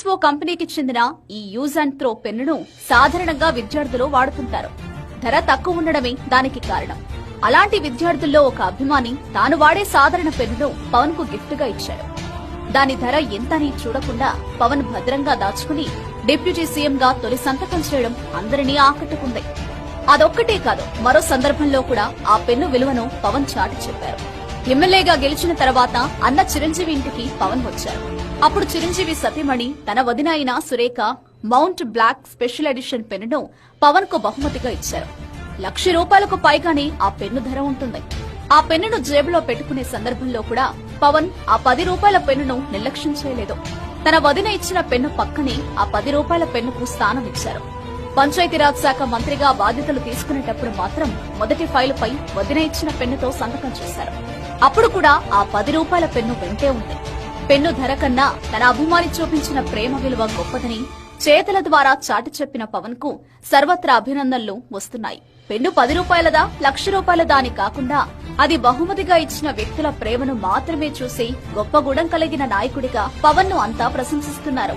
ISO కంపెనీకి చెందిన ఈ యూజ్ అండ్ త్రో పెన్నును సాధారణంగా విద్యార్థులు వాడుతుంటారు. ధర తక్కువ ఉండడమే దానికి కారణం. అలాంటి విద్యార్థుల్లో ఒక అభిమాని తాను వాడే సాధారణ పెన్నును పవన్ కు గిఫ్ట్ గా ఇచ్చాడు. దాని ధర ఎంతని చూడకుండా పవన్ భద్రంగా దాచుకుని డిప్యూటీ సీఎం గా తొలి సంతకం చేయడం అందరినీ ఆకట్టుకుంది. అదొక్కటే కాదు, మరో సందర్భంలో కూడా ఆ పెన్ను విలువను పవన్ చాటి చెప్పారు. ఎమ్మెల్యేగా గెలిచిన తర్వాత అన్న చిరంజీవి ఇంటికి పవన్ వచ్చారు. అప్పుడు చిరంజీవి సతీమణి తన వదిన అయిన Surekha Mont Blanc special edition పెన్నును పవన్ కు బహుమతిగా ఇచ్చారు. ₹1,00,000 పైగానే ఆ పెన్ను ధర ఉంటుంది. ఆ పెన్నును జేబులో పెట్టుకునే సందర్భంలో కూడా పవన్ ఆ ₹10 పెన్నును నిర్లక్ష్యం చేయలేదు. తన వదిన ఇచ్చిన పెన్ను పక్కనే ఆ ₹10 పెన్నుకు స్థానం ఇచ్చారు. పంచాయతీరాజ్ శాఖ మంత్రిగా బాధ్యతలు తీసుకునేటప్పుడు మాత్రం మొదటి ఫైలుపై వదిన ఇచ్చిన పెన్నుతో సంతకం చేశారు. అప్పుడు కూడా ఆ ₹10 పెన్ను వెంటే ఉంది. పెన్ను ధర కన్నా తన అభిమాని చూపించిన ప్రేమ విలువ గొప్పదని చేతల ద్వారా చాటి చెప్పిన పవన్ కు సర్వత్రా అభినందనలు వస్తున్నాయి. పెన్ను ₹10దా ₹1,00,000 అని కాకుండా అది బహుమతిగా ఇచ్చిన వ్యక్తుల ప్రేమను మాత్రమే చూసి గొప్ప గుణం కలిగిన నాయకుడిగా పవన్ ను అంతా ప్రశంసిస్తున్నారు.